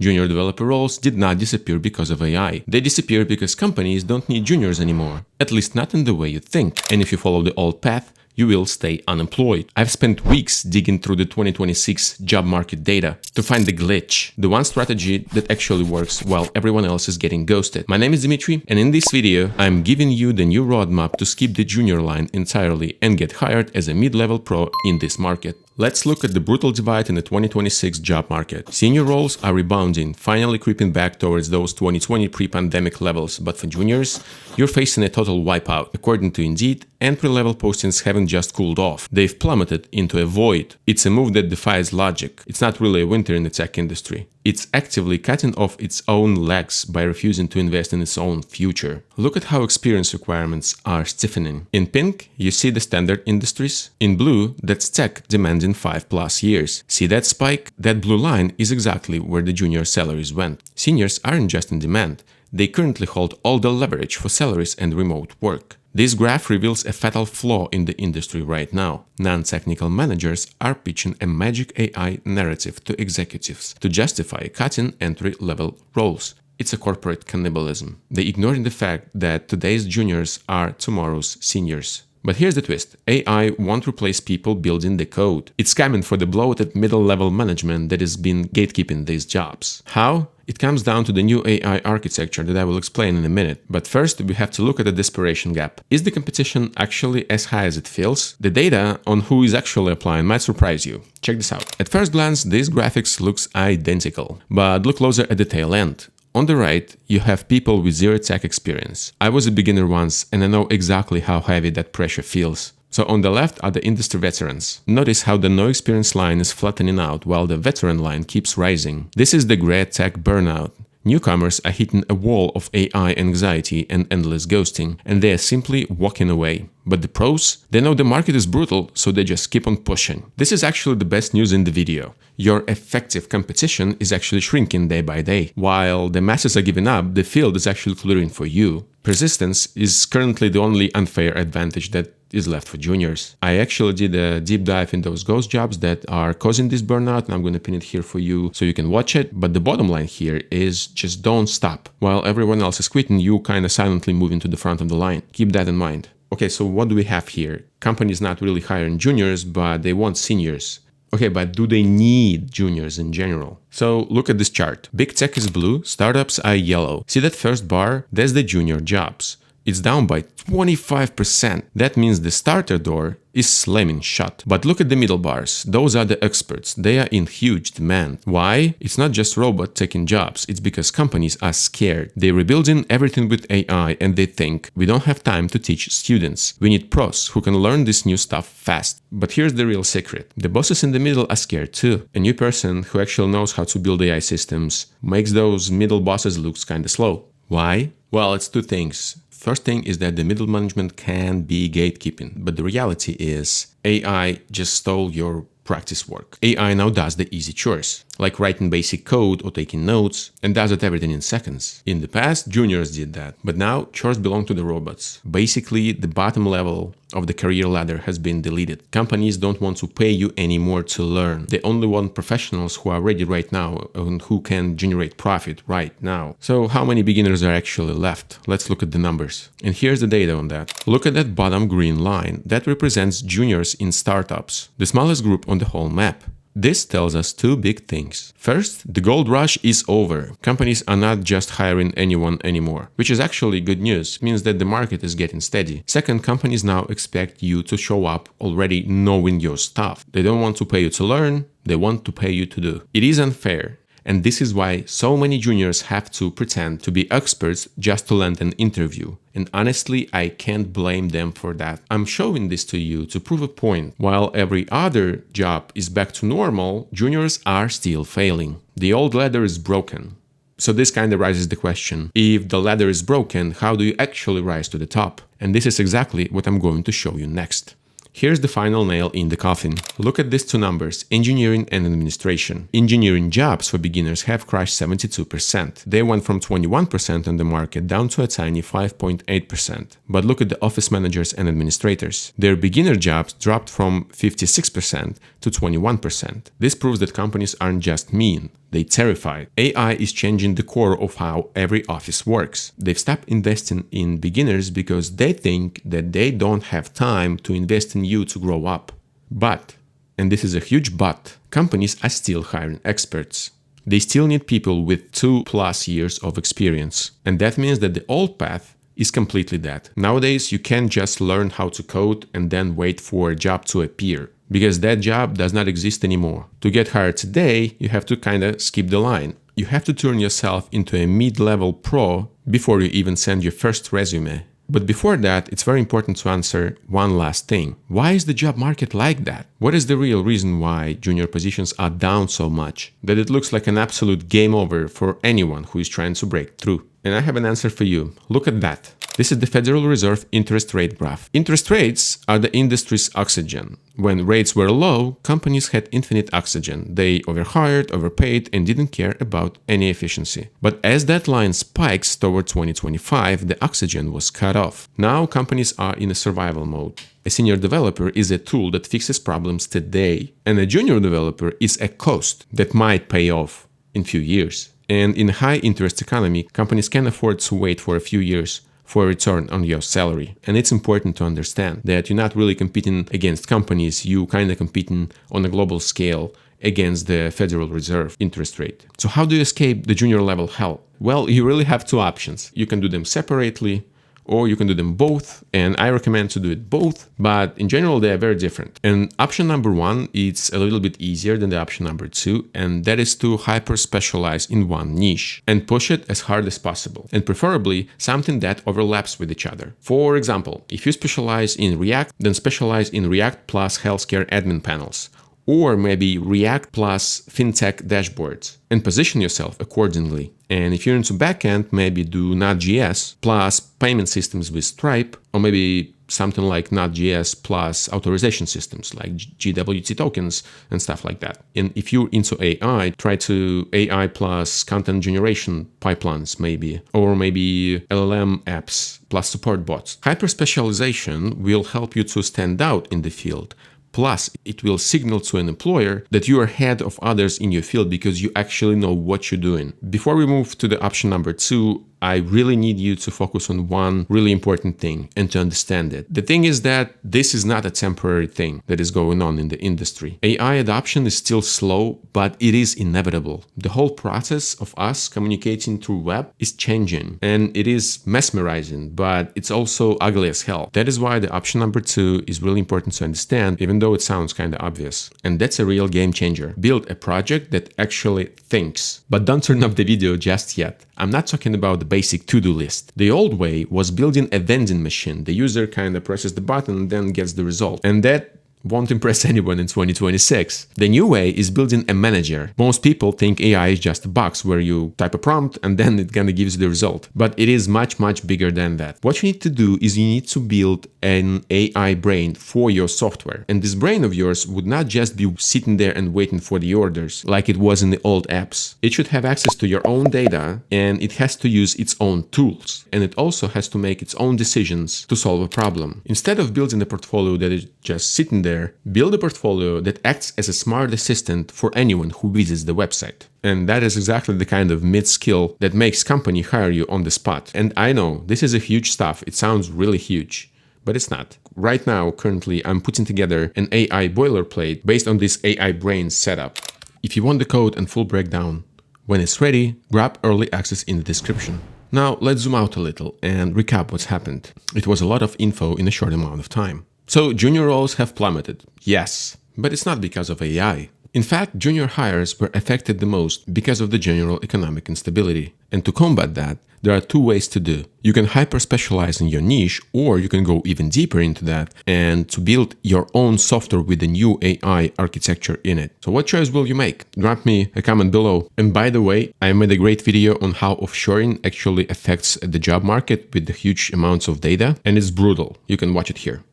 Junior developer roles did not disappear because of AI. They disappeared because companies don't need juniors anymore. At least not in the way you think. And if you follow the old path, you will stay unemployed. I've spent weeks digging through the 2026 job market data to find the glitch, the one strategy that actually works while everyone else is getting ghosted. My name is Dimitri, and in this video, I'm giving you the new roadmap to skip the junior line entirely and get hired as a mid-level pro in this market. Let's look at the brutal divide in the 2026 job market. Senior roles are rebounding, finally creeping back towards those 2020 pre-pandemic levels, but for juniors, you're facing a total wipeout. According to Indeed, entry-level postings haven't just cooled off, they've plummeted into a void. It's a move that defies logic. It's not really a winter in the tech industry. It's actively cutting off its own legs by refusing to invest in its own future. Look at how experience requirements are stiffening. In pink, you see the standard industries. In blue, that's tech demanding 5+ years. See that spike? That blue line is exactly where the junior salaries went. Seniors aren't just in demand. They currently hold all the leverage for salaries and remote work. This graph reveals a fatal flaw in the industry right now. Non-technical managers are pitching a magic AI narrative to executives to justify cutting entry-level roles. It's a corporate cannibalism. They ignore the fact that today's juniors are tomorrow's seniors. But here's the twist. AI won't replace people building the code. It's coming for the bloated middle-level management that has been gatekeeping these jobs. How? It comes down to the new AI architecture that I will explain in a minute. But first, we have to look at the desperation gap. Is the competition actually as high as it feels? The data on who is actually applying might surprise you. Check this out. At first glance, this graphics looks identical. But look closer at the tail end. On the right, you have people with zero tech experience. I was a beginner once, and I know exactly how heavy that pressure feels. So on the left are the industry veterans. Notice how the no experience line is flattening out while the veteran line keeps rising. This is the great tech burnout. Newcomers are hitting a wall of AI anxiety and endless ghosting, and they are simply walking away. But the pros? They know the market is brutal, so they just keep on pushing. This is actually the best news in the video. Your effective competition is actually shrinking day by day. While the masses are giving up, the field is actually clearing for you. Persistence is currently the only unfair advantage that is left for juniors. I actually did a deep dive in those ghost jobs that are causing this burnout, and I'm going to pin it here for you so you can watch it. But the bottom line here is just don't stop. While everyone else is quitting, you kind of silently moving to the front of the line. Keep that in mind. Okay, so what do we have here? Companies not really hiring juniors, but they want seniors. Okay, but do they need juniors in general? So look at this chart. Big tech is blue, startups are yellow. See that first bar? That's the junior jobs. It's down by 25%. That means the starter door is slamming shut. But look at the middle bars. Those are the experts. They are in huge demand. Why? It's not just robots taking jobs. It's because companies are scared. They're rebuilding everything with AI and they think, we don't have time to teach students. We need pros who can learn this new stuff fast. But here's the real secret. The bosses in the middle are scared too. A new person who actually knows how to build AI systems makes those middle bosses look kind of slow. Why? Well, it's two things. First thing is that the middle management can be gatekeeping, but the reality is AI just stole your practice work. AI now does the easy chores, like writing basic code or taking notes, and does it everything in seconds. In the past, juniors did that, but now chores belong to the robots. Basically, the bottom level of the career ladder has been deleted. Companies don't want to pay you anymore to learn. They only want professionals who are ready right now and who can generate profit right now. So how many beginners are actually left? Let's look at the numbers. And here's the data on that. Look at that bottom green line. That represents juniors in startups, the smallest group on the whole map. This tells us two big things. First, the gold rush is over. Companies are not just hiring anyone anymore, which is actually good news. It means that the market is getting steady. Second, companies now expect you to show up already knowing your stuff. They don't want to pay you to learn, they want to pay you to do. It is unfair. And this is why so many juniors have to pretend to be experts just to land an interview. And honestly, I can't blame them for that. I'm showing this to you to prove a point. While every other job is back to normal, juniors are still failing. The old ladder is broken. So this kind of raises the question, if the ladder is broken, how do you actually rise to the top? And this is exactly what I'm going to show you next. Here's the final nail in the coffin. Look at these two numbers, engineering and administration. Engineering jobs for beginners have crashed 72%. They went from 21% on the market down to a tiny 5.8%. But look at the office managers and administrators. Their beginner jobs dropped from 56% to 21%. This proves that companies aren't just mean, they terrified. AI is changing the core of how every office works. They've stopped investing in beginners because they think that they don't have time to invest in you to grow up. But, and this is a huge but, companies are still hiring experts. They still need people with 2+ years of experience. And that means that the old path is completely dead. Nowadays, you can't just learn how to code and then wait for a job to appear, because that job does not exist anymore. To get hired today, you have to kinda skip the line. You have to turn yourself into a mid-level pro before you even send your first resume. But before that, it's very important to answer one last thing. Why is the job market like that? What is the real reason why junior positions are down so much? That it looks like an absolute game over for anyone who is trying to break through. And I have an answer for you. Look at that. This is the Federal Reserve interest rate graph. Interest rates are the industry's oxygen. When rates were low, companies had infinite oxygen. They overhired, overpaid, and didn't care about any efficiency. But as that line spikes toward 2025, the oxygen was cut off. Now companies are in a survival mode. A senior developer is a tool that fixes problems today, and a junior developer is a cost that might pay off in few years. And in a high-interest economy, companies can afford to wait for a few years for a return on your salary. And it's important to understand that you're not really competing against companies, you kind of competing on a global scale against the Federal Reserve interest rate. So how do you escape the junior level hell? Well, you really have two options. You can do them separately, or you can do them both, and I recommend to do it both, but in general they are very different. And option number one, it's a little bit easier than the option number two, and that is to hyper specialize in one niche and push it as hard as possible, and preferably something that overlaps with each other. For example, if you specialize in React, then specialize in React plus healthcare admin panels, or maybe React plus fintech dashboards, and position yourself accordingly. And if you're into backend, maybe do Node.js plus payment systems with Stripe, or maybe something like Node.js plus authorization systems like GWT tokens and stuff like that. And if you're into AI, try to AI plus content generation pipelines maybe, or maybe LLM apps plus support bots. Hyper-specialization will help you to stand out in the field. Plus, it will signal to an employer that you are ahead of others in your field because you actually know what you're doing. Before we move to the option number two, I really need you to focus on one really important thing and to understand it. The thing is that this is not a temporary thing that is going on in the industry. AI adoption is still slow, but it is inevitable. The whole process of us communicating through web is changing, and it is mesmerizing, but it's also ugly as hell. That is why the option number two is really important to understand, even though it sounds kind of obvious. And that's a real game changer. Build a project that actually thinks. But don't turn off the video just yet. I'm not talking about the basic to-do list. The old way was building a vending machine. The user kind of presses the button and then gets the result. And that won't impress anyone in 2026. The new way is building a manager. Most people think AI is just a box where you type a prompt and then it kind of gives you the result. But it is much, much bigger than that. What you need to do is you need to build an AI brain for your software. And this brain of yours would not just be sitting there and waiting for the orders like it was in the old apps. It should have access to your own data, and it has to use its own tools. And it also has to make its own decisions to solve a problem. Instead of building a portfolio that is just sitting there, build a portfolio that acts as a smart assistant for anyone who visits the website. And that is exactly the kind of mid-skill that makes company hire you on the spot. And I know this is a huge stuff. It sounds really huge, but it's not. Right now, currently, I'm putting together an AI boilerplate based on this AI brain setup. If you want the code and full breakdown, when it's ready, grab early access in the description. Now, let's zoom out a little and recap what's happened. It was a lot of info in a short amount of time. So junior roles have plummeted, yes, but it's not because of AI. In fact, junior hires were affected the most because of the general economic instability. And to combat that, there are two ways to do. You can hyper-specialize in your niche, or you can go even deeper into that and to build your own software with a new AI architecture in it. So what choice will you make? Drop me a comment below. And by the way, I made a great video on how offshoring actually affects the job market with the huge amounts of data, and it's brutal. You can watch it here.